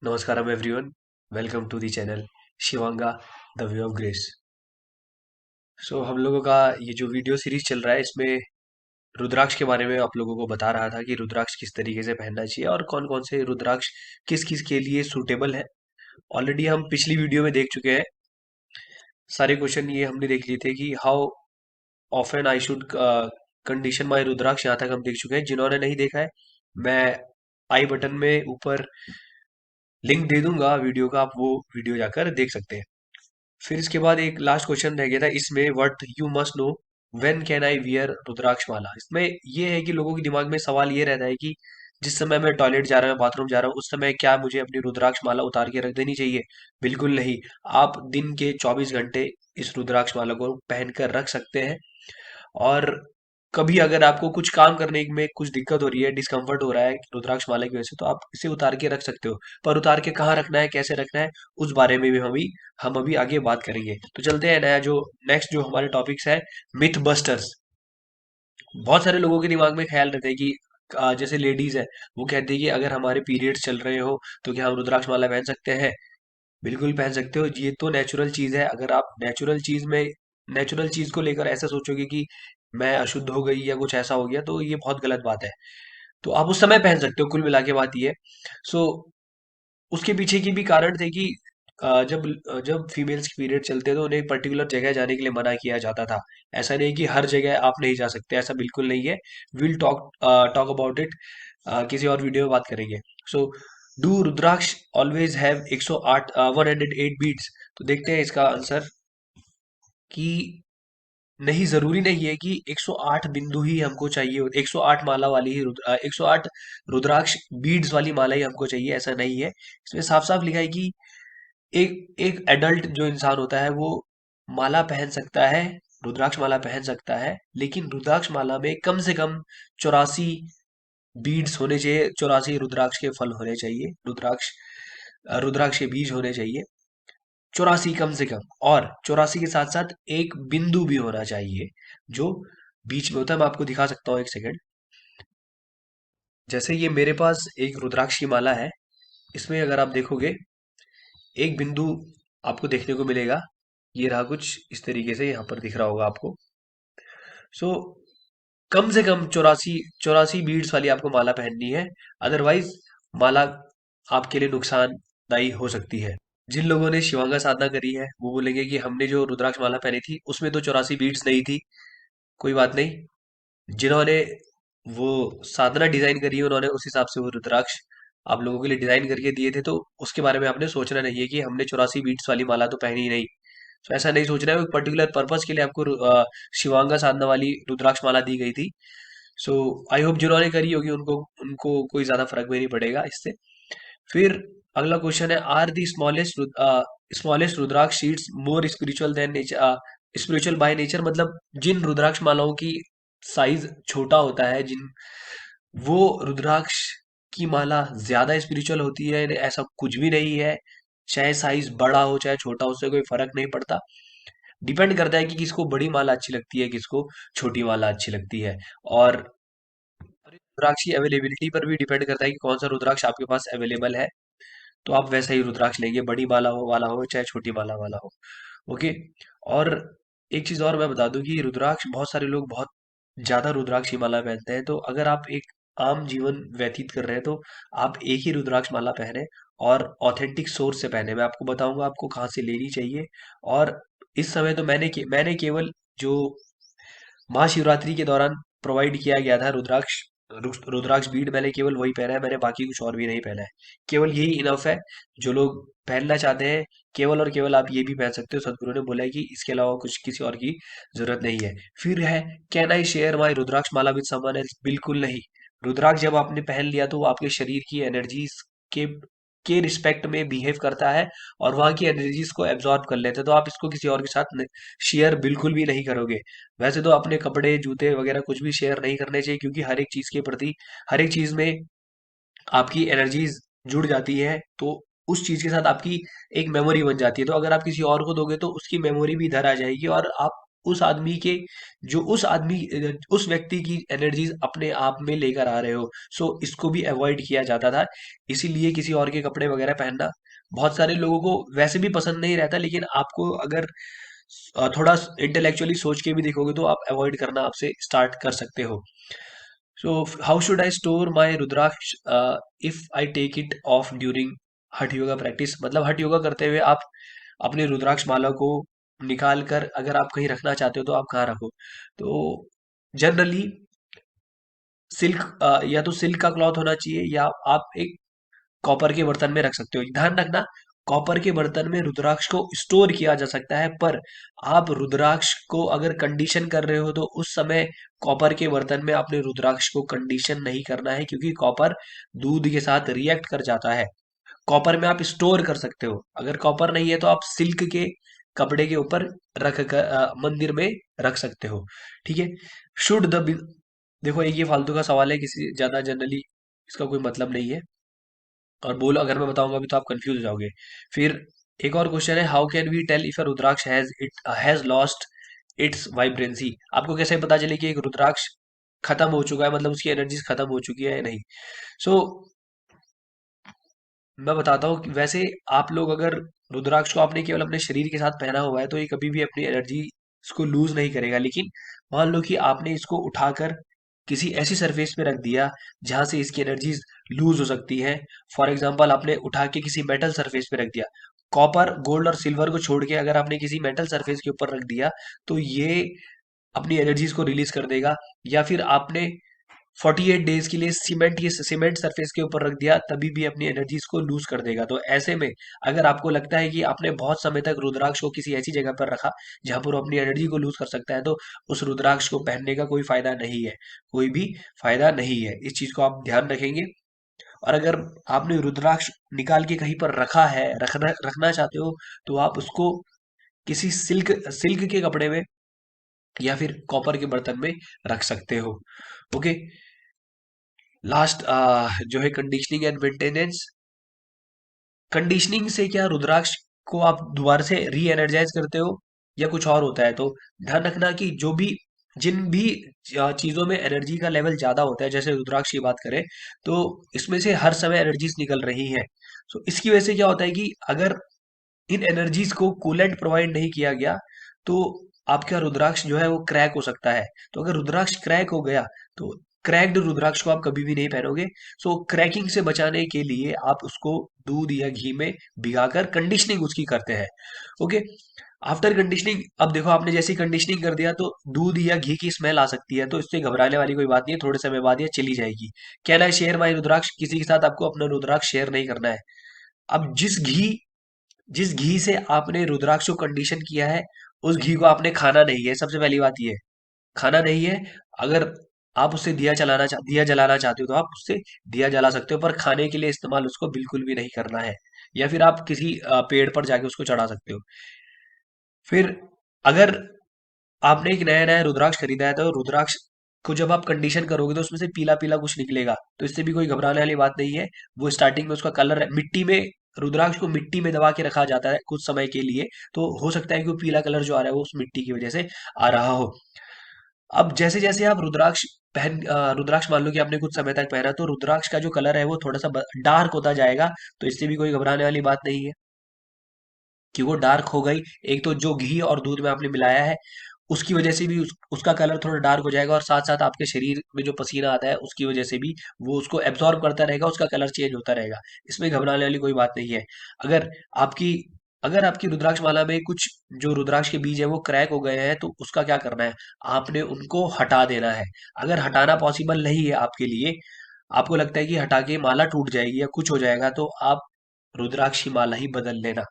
Namaskaram everyone. Welcome to the channel Shivanga the way of grace. हम लोगों का ये जो वीडियो सीरीज चल रहा है इसमें रुद्राक्ष के बारे में आप लोगों को बता रहा था कि रुद्राक्ष किस तरीके से पहनना चाहिए और कौन कौन से रुद्राक्ष किस किस के लिए सूटेबल है। ऑलरेडी हम पिछली वीडियो में देख चुके हैं। सारे क्वेश्चन ये हमने देख लिए थे कि how often I should condition my rudraksha, यहाँ तक हम देख चुके हैं। जिन्होंने नहीं देखा है, मैं आई बटन में ऊपर लिंक दे दूंगा वीडियो का, आप वो वीडियो जाकर देख सकते हैं। फिर इसके बाद एक लास्ट क्वेश्चन रह गया था इसमें, what you must know when can I wear rudraksha mala. इसमें ये है कि लोगों के दिमाग में सवाल ये रहता है कि जिस समय मैं टॉयलेट जा रहा हूँ, बाथरूम जा रहा हूँ, उस समय क्या मुझे अपनी रुद्राक्ष माला उतार के रख देनी चाहिए? बिल्कुल नहीं। आप दिन के 24 घंटे इस रुद्राक्ष माला को पहन कर रख सकते हैं। और कभी अगर आपको कुछ काम करने में कुछ दिक्कत हो रही है, डिस्कम्फर्ट हो रहा है रुद्राक्ष माला की वजह से, तो आप इसे उतार के रख सकते हो। पर उतार के कहाँ रखना है, कैसे रखना है, उस बारे में भी हम अभी आगे बात करेंगे। तो चलते हैं नया जो नेक्स्ट जो हमारे टॉपिक्स है, मिथ बस्टर्स। बहुत सारे लोगों के दिमाग में ख्याल रहता है कि जैसे लेडीज है, वो कहती है कि अगर हमारे पीरियड्स चल रहे हो तो क्या हम रुद्राक्ष माला पहन सकते हैं? बिल्कुल पहन सकते हो। ये तो नेचुरल चीज है। अगर आप नेचुरल चीज को लेकर ऐसा सोचोगे कि मैं अशुद्ध हो गई या कुछ ऐसा हो गया, तो ये बहुत गलत बात है। तो आप उस समय पहन सकते हो, कुल मिला के बात ये है। सो उसके पीछे की भी कारण थे कि जब फीमेल्स के पीरियड चलते हैं तो उन्हें एक पर्टिकुलर जगह जाने के लिए मना किया जाता था। ऐसा नहीं कि हर जगह आप नहीं जा सकते, ऐसा बिल्कुल नहीं है। Will talk talk about it, किसी और वीडियो में बात करेंगे। So do rudraksha always have 108 108 beads? तो देखते हैं इसका आंसर कि नहीं, जरूरी नहीं है कि 108 बिंदु ही हमको चाहिए, 108 माला वाली ही 108 रुद्राक्ष बीड्स वाली माला ही हमको चाहिए, ऐसा नहीं है। इसमें साफ साफ लिखा है कि एक एक एडल्ट जो इंसान होता है वो माला पहन सकता है, रुद्राक्ष माला पहन सकता है, लेकिन रुद्राक्ष माला में कम से कम 84 बीड्स होने चाहिए, 84 रुद्राक्ष के फल होने चाहिए, रुद्राक्ष के बीज होने चाहिए, 84 कम से कम। और 84 के साथ साथ एक बिंदु भी होना चाहिए जो बीच में होता है। मैं आपको दिखा सकता हूँ, एक सेकंड। जैसे ये मेरे पास एक रुद्राक्ष की माला है, इसमें अगर आप देखोगे एक बिंदु आपको देखने को मिलेगा। ये रहा, कुछ इस तरीके से यहाँ पर दिख रहा होगा आपको। सो कम से कम 84 बीड्स वाली आपको माला पहननी है, अदरवाइज माला आपके लिए नुकसानदायी हो सकती है। जिन लोगों ने शिवांगा साधना करी है वो बोलेंगे कि हमने जो रुद्राक्ष माला पहनी थी उसमें तो 84 बीड्स नहीं थी। कोई बात नहीं। जिन्होंने वो साधना डिजाइन करी है, उन्होंने उस हिसाब से वो रुद्राक्ष आप लोगों के लिए डिजाइन करके दिए थे, तो उसके बारे में आपने सोचना नहीं है कि हमने 84 बीट्स वाली माला तो पहनी ही नहीं। तो ऐसा नहीं सोचना है। एक पर्टिकुलर पर्पस के लिए आपको शिवांगा साधना वाली रुद्राक्ष माला दी गई थी। सो आई होप जिन्होंने करी होगी उनको उनको कोई ज्यादा फर्क भी नहीं पड़ेगा इससे। फिर अगला क्वेश्चन है, are the smallest rudraksha seeds more spiritual than nature? Spiritual by nature मतलब जिन रुद्राक्ष मालाओं की साइज छोटा होता है, जिन वो रुद्राक्ष की माला ज्यादा स्पिरिचुअल होती है, ऐसा कुछ भी नहीं है। चाहे साइज बड़ा हो चाहे छोटा हो, उससे कोई फर्क नहीं पड़ता। डिपेंड करता है कि किसको बड़ी माला अच्छी लगती है, किसको छोटी माला अच्छी लगती है। और रुद्राक्ष की अवेलेबिलिटी पर भी डिपेंड करता है कि कौन सा रुद्राक्ष आपके पास अवेलेबल है, तो आप वैसा ही रुद्राक्ष लेंगे, बड़ी माला हो वाला हो चाहे छोटी माला वाला हो। ओके। और एक चीज और मैं बता दूं कि रुद्राक्ष, बहुत सारे लोग बहुत ज्यादा रुद्राक्ष की माला पहनते हैं। तो अगर आप एक आम जीवन व्यतीत कर रहे हैं तो आप एक ही रुद्राक्ष माला पहने और ऑथेंटिक सोर्स से पहने। मैं आपको बताऊंगा आपको कहाँ से लेनी चाहिए। और इस समय तो मैंने केवल जो महाशिवरात्रि के दौरान प्रोवाइड किया गया था रुद्राक्ष बीड, मैंने केवल वही पहना है। मैंने बाकी कुछ और भी नहीं पहना है। केवल यही इनफ है। जो लोग पहनना चाहते हैं, केवल और केवल आप ये भी पहन सकते हो। सदगुरु ने बोला है कि इसके अलावा कुछ किसी और की जरूरत नहीं है। फिर है, can I share my rudraksha mala with someone else? बिल्कुल नहीं। रुद्राक्ष जब आपने पहन लिया तो वो आपके शरीर की एनर्जीज के के रिस्पेक्ट में बिहेव करता है और वहां की एनर्जीज को एब्जॉर्ब कर लेते हैं। तो आप इसको किसी और के साथ शेयर बिल्कुल भी नहीं करोगे। वैसे तो अपने कपड़े जूते वगैरह कुछ भी शेयर नहीं करने चाहिए, क्योंकि हर एक चीज के प्रति, हर एक चीज में आपकी एनर्जीज जुड़ जाती है, तो उस चीज के साथ आपकी एक मेमोरी बन जाती है। तो अगर आप किसी और को दोगे तो उसकी मेमोरी भी इधर आ जाएगी और आप उस आदमी के जो उस व्यक्ति की एनर्जीज अपने आप में लेकर आ रहे हो। सो इसको भी अवॉइड किया जाता था। इसीलिए किसी और के कपड़े वगैरह पहनना बहुत सारे लोगों को वैसे भी पसंद नहीं रहता, लेकिन आपको अगर थोड़ा इंटेलेक्चुअली सोच के भी देखोगे तो आप अवॉइड करना आपसे स्टार्ट कर सकते हो। So how should I store my rudraksha if I take it off during hatha yoga practice? मतलब हठ योगा करते हुए आप अपने रुद्राक्ष माला को निकाल कर अगर आप कहीं रखना चाहते हो तो आप कहाँ रखो? तो जनरली सिल्क, या तो सिल्क का क्लॉथ होना चाहिए, या आप एक कॉपर के बर्तन में रख सकते हो। ध्यान रखना, कॉपर के बर्तन में रुद्राक्ष को स्टोर किया जा सकता है, पर आप रुद्राक्ष को अगर कंडीशन कर रहे हो तो उस समय कॉपर के बर्तन में आपने रुद्राक्ष को कंडीशन नहीं करना है, क्योंकि कॉपर दूध के साथ रिएक्ट कर जाता है। कॉपर में आप स्टोर कर सकते हो, अगर कॉपर नहीं है तो आप सिल्क के कपड़े के ऊपर रख कर मंदिर में रख सकते हो। ठीक है। शुड द देखो, एक ये फालतू का सवाल है, किसी ज्यादा जनरली इसका कोई मतलब नहीं है, और बोलो अगर मैं बताऊंगा भी तो आप कंफ्यूज हो जाओगे। फिर एक और क्वेश्चन है, how can we tell if a rudraksha has lost its vibrancy? आपको कैसे पता चले कि एक रुद्राक्ष खत्म हो चुका है, मतलब उसकी एनर्जीज खत्म हो चुकी है या नहीं? सो मैं बताता हूँ कि वैसे आप लोग अगर रुद्राक्ष को आपने केवल अपने शरीर के साथ पहना हुआ है तो ये कभी भी अपनी एनर्जी इसको लूज नहीं करेगा, लेकिन मान लो कि आपने इसको उठाकर किसी ऐसी सरफेस पे रख दिया जहां से इसकी एनर्जीज लूज हो सकती है। फॉर एग्जांपल, आपने उठा के किसी मेटल सरफेस पे रख दिया, कॉपर गोल्ड और सिल्वर को छोड़ के अगर आपने किसी मेटल सरफेस के ऊपर रख दिया तो ये अपनी एनर्जीज को रिलीज कर देगा। या फिर आपने 48 डेज के लिए सीमेंट सरफेस के ऊपर रख दिया, तभी भी अपनी एनर्जीज को लूज कर देगा। तो ऐसे में अगर आपको लगता है कि आपने बहुत समय तक रुद्राक्ष को किसी ऐसी जगह पर रखा जहां पर वो अपनी एनर्जी को लूज कर सकता है, तो उस रुद्राक्ष को पहनने का कोई फायदा नहीं है, कोई भी फायदा नहीं है। इस चीज को आप ध्यान रखेंगे। और अगर आपने रुद्राक्ष निकाल के कहीं पर रखा है, रखना रखना चाहते हो, तो आप उसको किसी सिल्क सिल्क के कपड़े में या फिर कॉपर के बर्तन में रख सकते हो। ओके। लास्ट जो है कंडीशनिंग एंड मेंटेनेंस। कंडीशनिंग से क्या रुद्राक्ष को आप दोबारा से री एनर्जाइज करते हो या कुछ और होता है? तो ध्यान रखना कि जो भी जिन भी चीजों में एनर्जी का लेवल ज्यादा होता है, जैसे रुद्राक्ष की बात करें तो इसमें से हर समय एनर्जीज निकल रही है। सो इसकी वजह से क्या होता है कि अगर इन एनर्जीज को कूलेंट प्रोवाइड नहीं किया गया तो आपका रुद्राक्ष जो है वो क्रैक हो सकता है। तो अगर रुद्राक्ष क्रैक हो गया तो क्रैक्ड रुद्राक्ष को आप कभी भी नहीं पहनोगे। सो क्रैकिंग से बचाने के लिए आप उसको दूध या घी में भिगाकर कंडीशनिंग उसकी करते हैं। ओके। आफ्टर कंडीशनिंग, अब देखो आपने जैसी कंडीशनिंग कर दिया तो दूध या घी की स्मेल आ सकती है, तो इससे घबराने वाली कोई बात नहीं है, थोड़े समय बाद ये चली जाएगी। कैन आई शेयर माई रुद्राक्ष? किसी के साथ आपको अपना रुद्राक्ष शेयर नहीं करना है। अब जिस घी से आपने रुद्राक्ष को कंडीशन किया है उस घी को आपने खाना नहीं है, सबसे पहली बात ये है, खाना नहीं है। अगर आप उससे दिया जलाना चाहते हो तो आप उससे दिया जला सकते हो, पर खाने के लिए इस्तेमाल उसको बिल्कुल भी नहीं करना है। या फिर आप किसी पेड़ पर जाके उसको चढ़ा सकते हो। फिर अगर आपने एक नया नया रुद्राक्ष खरीदा है तो रुद्राक्ष को जब आप कंडीशन करोगे तो उसमें से पीला पीला कुछ निकलेगा, तो इससे भी कोई घबराने वाली बात नहीं है। वो स्टार्टिंग में उसका कलर है, मिट्टी में रुद्राक्ष को मिट्टी में दबा के रखा जाता है कुछ समय के लिए, तो हो सकता है कि वो पीला कलर जो आ रहा है वो उस मिट्टी की वजह से आ रहा हो। अब जैसे जैसे आप रुद्राक्ष मान लो कि आपने कुछ समय तक पहना, तो रुद्राक्ष का जो कलर है वो थोड़ा सा डार्क होता जाएगा, तो इससे भी कोई घबराने वाली बात नहीं है कि वो डार्क हो गई। एक तो जो घी और दूध में आपने मिलाया है उसकी वजह से भी उसका कलर थोड़ा डार्क हो जाएगा, और साथ साथ आपके शरीर में जो पसीना आता है उसकी वजह से भी वो उसको एब्जॉर्ब करता रहेगा, उसका कलर चेंज होता रहेगा। इसमें घबराने वाली कोई बात नहीं है। अगर आपकी अगर आपकी रुद्राक्ष माला में कुछ जो रुद्राक्ष के बीज है वो क्रैक हो गए हैं तो उसका क्या करना है? आपने उनको हटा देना है। अगर हटाना पॉसिबल नहीं है आपके लिए, आपको लगता है कि हटा के माला टूट जाएगी या कुछ हो जाएगा, तो आप रुद्राक्ष की माला ही बदल लेना।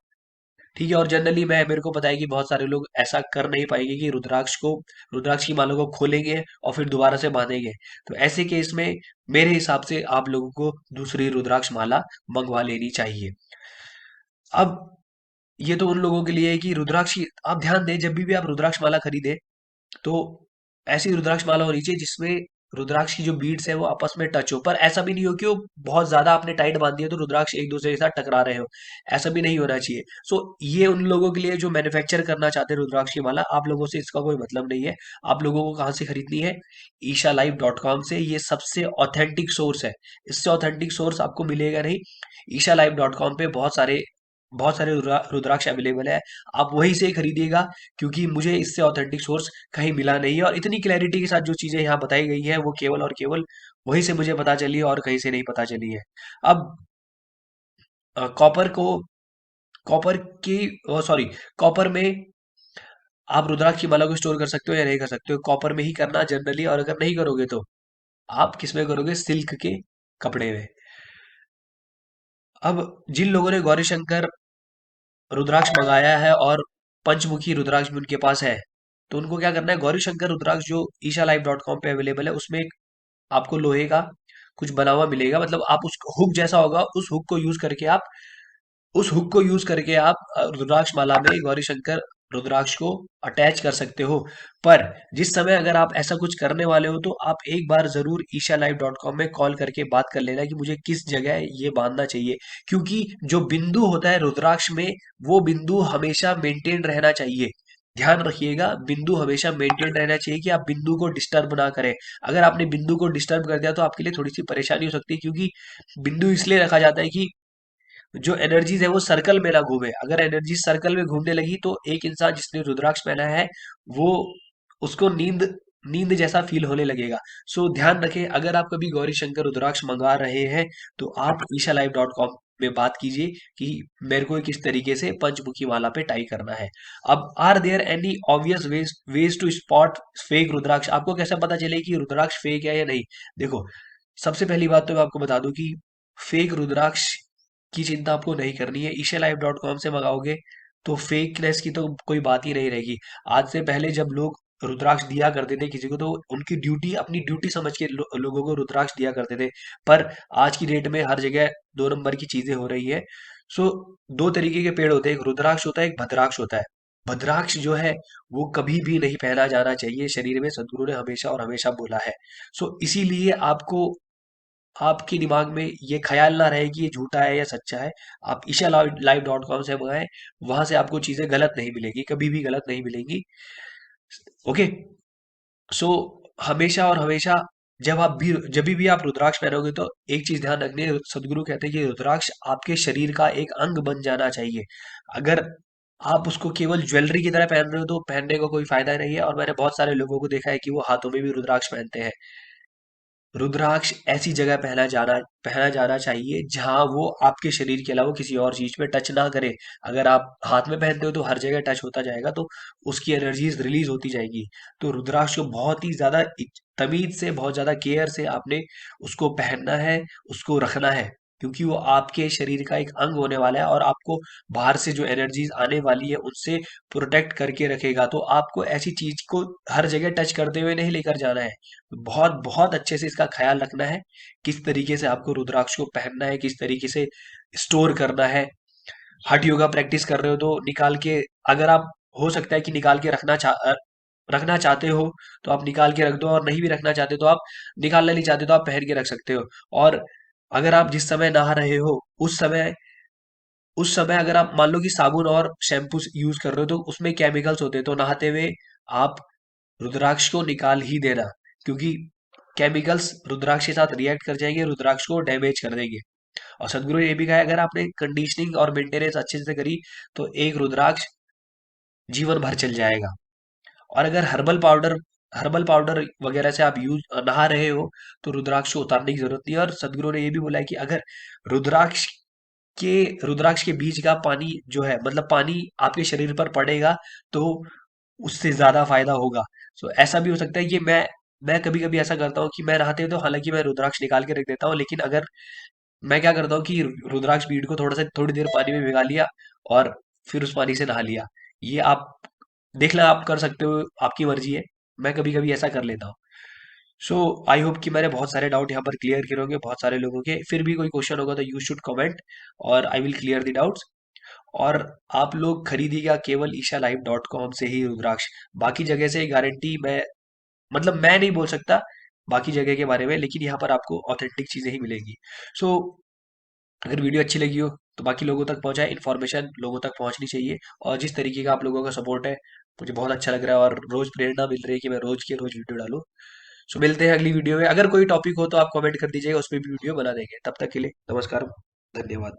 ठीक है। और जनरली मेरे को पता है कि बहुत सारे लोग ऐसा कर नहीं पाएंगे कि रुद्राक्ष की माला को खोलेंगे और फिर दोबारा से बांधेंगे। तो ऐसे केस में मेरे हिसाब से आप लोगों को दूसरी रुद्राक्ष माला मंगवा लेनी चाहिए। अब ये तो उन लोगों के लिए है कि आप ध्यान दें, जब भी आप रुद्राक्ष माला खरीदे तो ऐसी रुद्राक्ष माला होनी चाहिए जिसमें रुद्राक्ष की जो बीड्स है वो आपस में टच हो, पर ऐसा भी नहीं हो कि वो बहुत ज्यादा आपने टाइट बांध दिया तो रुद्राक्ष एक दूसरे के साथ टकरा रहे हो। ऐसा भी नहीं होना चाहिए। सो ये उन लोगों के लिए जो मैन्युफैक्चर करना चाहते हैं रुद्राक्ष की माला, आप लोगों से इसका कोई मतलब नहीं है। आप लोगों को कहाँ से खरीदनी है? ईशालाइव.com से। ये सबसे ऑथेंटिक सोर्स है। इससे ऑथेंटिक सोर्स आपको मिलेगा नहीं। ईशालाइव.com पे बहुत सारे रुद्राक्ष अवेलेबल है। आप वहीं से खरीदिएगा, क्योंकि मुझे इससे ऑथेंटिक सोर्स कहीं मिला नहीं है। और इतनी क्लैरिटी के साथ जो चीजें यहाँ बताई गई है वो केवल और केवल वहीं से मुझे पता चली है और कहीं से नहीं पता चली है। अब कॉपर को कॉपर की सॉरी कॉपर में आप रुद्राक्ष की माला को स्टोर कर सकते हो या नहीं कर सकते हो? कॉपर में ही करना जनरली, और अगर नहीं करोगे तो आप किस में करोगे? सिल्क के कपड़े में। अब जिन लोगों ने गौरी शंकर रुद्राक्ष मंगाया है और पंचमुखी रुद्राक्ष भी उनके पास है, तो उनको क्या करना है? गौरी शंकर रुद्राक्ष जो ईशालाइव.com पे अवेलेबल है, उसमें एक आपको लोहे का कुछ बना हुआ मिलेगा। मतलब आप उस हुक जैसा होगा, उस हुक को यूज करके आप रुद्राक्ष माला में गौरी शंकर रुद्राक्ष को अटैच कर सकते हो। पर जिस समय अगर आप ऐसा कुछ करने वाले हो, तो आप एक बार जरूर ईशालाइव.com में कॉल करके बात कर लेना कि मुझे किस जगह ये बांधना चाहिए। क्योंकि जो बिंदु होता है रुद्राक्ष में, वो बिंदु हमेशा मेंटेन रहना चाहिए। ध्यान रखिएगा, बिंदु हमेशा मेंटेन रहना चाहिए कि आप बिंदु को डिस्टर्ब ना करें। अगर आपने बिंदु को डिस्टर्ब कर दिया तो आपके लिए थोड़ी सी परेशानी हो सकती है, क्योंकि बिंदु इसलिए रखा जाता है कि जो एनर्जीज है वो सर्कल में ना घूमे। अगर एनर्जी सर्कल में घूमने लगी तो एक इंसान जिसने रुद्राक्ष पहना है, वो उसको नींद नींद जैसा फील होने लगेगा। सो ध्यान रखें, अगर आप कभी गौरी शंकर रुद्राक्ष मंगा रहे हैं, तो आप ईशालाइव.com में बात कीजिए कि मेरे को किस तरीके से पंचमुखी माला पे टाई करना है। अब are there any obvious ways to spot fake rudraksha? आपको कैसे पता चले कि रुद्राक्ष फेक है या नहीं? देखो, सबसे पहली बात तो मैं आपको बता दूं कि फेक रुद्राक्ष की चिंता आपको नहीं करनी है। ईशालाइव.com से मंगाओगे तो फेकनेस की तो कोई बात ही नहीं रहेगी। आज से पहले जब लोग रुद्राक्ष दिया करते थे किसी को, तो उनकी ड्यूटी, अपनी ड्यूटी समझ के लोगों को रुद्राक्ष दिया करते थे। पर आज की डेट में हर जगह दो नंबर की चीजें हो रही है। सो दो तरीके के पेड़ होते हैं, एक रुद्राक्ष होता है, एक भद्राक्ष होता है। भद्राक्ष जो है वो कभी भी नहीं पहना जाना चाहिए शरीर में, सदगुरु ने हमेशा और हमेशा बोला है। सो इसीलिए आपको, आपके दिमाग में ये ख्याल ना रहे कि ये झूठा है या सच्चा है। आप ईशालाइव.com से मंगाएं, वहां से आपको चीजें गलत नहीं मिलेगी, कभी भी गलत नहीं मिलेंगी। ओके। सो हमेशा और हमेशा जब भी आप रुद्राक्ष पहनोगे, तो एक चीज ध्यान रखनी है, सदगुरु कहते हैं कि रुद्राक्ष आपके शरीर का एक अंग बन जाना चाहिए। अगर आप उसको केवल ज्वेलरी की तरह पहन रहे हो तो पहनने का कोई फायदा नहीं है। और मैंने बहुत सारे लोगों को देखा है कि वो हाथों में भी रुद्राक्ष पहनते हैं। रुद्राक्ष ऐसी जगह पहना जाना चाहिए जहां वो आपके शरीर के अलावा किसी और चीज पे टच ना करे। अगर आप हाथ में पहनते हो तो हर जगह टच होता जाएगा, तो उसकी एनर्जीज रिलीज होती जाएगी। तो रुद्राक्ष को बहुत ही ज्यादा तमीज से, बहुत ज्यादा केयर से आपने उसको पहनना है, उसको रखना है। क्योंकि वो आपके शरीर का एक अंग होने वाला है और आपको बाहर से जो एनर्जीज आने वाली है उनसे प्रोटेक्ट करके रखेगा। तो आपको ऐसी चीज को हर जगह टच करते हुए नहीं लेकर जाना है। बहुत बहुत अच्छे से इसका ख्याल रखना है, किस तरीके से आपको रुद्राक्ष को पहनना है, किस तरीके से स्टोर करना है। हठ योगा प्रैक्टिस कर रहे हो तो निकाल के, अगर आप, हो सकता है कि निकाल के रखना चाहते हो तो आप निकाल के रख दो, और नहीं भी रखना चाहते तो आप, निकालना नहीं चाहते तो आप पहन के रख सकते हो। और अगर आप जिस समय नहा रहे हो उस समय अगर आप मान लो कि साबुन और शैम्पू यूज कर रहे हो, तो उसमें केमिकल्स होते हैं, तो नहाते हुए आप रुद्राक्ष को निकाल ही देना। क्योंकि केमिकल्स रुद्राक्ष के साथ रिएक्ट कर जाएंगे, रुद्राक्ष को डैमेज कर देंगे। और सदगुरु ने ये भी कहा है, अगर आपने कंडीशनिंग और मेंटेनेंस अच्छे से करी तो एक रुद्राक्ष जीवन भर चल जाएगा। और अगर हर्बल पाउडर वगैरह से आप यूज नहा रहे हो, तो रुद्राक्ष को उतारने की जरूरत नहीं है। और सदगुरु ने ये भी बोला है कि अगर रुद्राक्ष के रुद्राक्ष के बीज का पानी जो है, मतलब पानी आपके शरीर पर पड़ेगा, तो उससे ज्यादा फायदा होगा। सो ऐसा भी हो सकता है कि मैं कभी कभी ऐसा करता हूँ कि मैं नहाते हुए तो हालांकि मैं रुद्राक्ष निकाल के रख देता हूँ, लेकिन अगर मैं क्या करता हूँ कि रुद्राक्ष बीड को थोड़ी देर पानी में भिगा लिया और फिर उस पानी से नहा लिया। ये आप देखना, आप कर सकते हो, आपकी मर्जी है। मैं कभी कभी ऐसा कर लेता हूँ। सो आई होप कि मैंने बहुत सारे डाउट यहाँ पर क्लियर किए होंगे बहुत सारे लोगों के। फिर भी कोई क्वेश्चन होगा तो यू शुड कमेंट, और I will clear the doubts. और आप लोग खरीदिएगा केवल ईशालाइव.com से ही रुद्राक्ष। बाकी जगह से गारंटी मैं, मतलब मैं नहीं बोल सकता, बाकी जगह के बारे में, लेकिन यहाँ पर आपको ऑथेंटिक चीज़ें ही मिलेंगी। सो अगर वीडियो अच्छी लगी हो तो बाकी लोगों तक पहुंचाए, इन्फॉर्मेशन लोगों तक पहुंचनी चाहिए। और जिस तरीके का आप लोगों का सपोर्ट है, मुझे बहुत अच्छा लग रहा है और रोज प्रेरणा मिल रही है कि मैं रोज की रोज वीडियो डालूं। सो मिलते हैं अगली वीडियो में। अगर कोई टॉपिक हो तो आप कमेंट कर दीजिएगा, उस पर भी वीडियो बना देंगे। तब तक के लिए नमस्कार, धन्यवाद।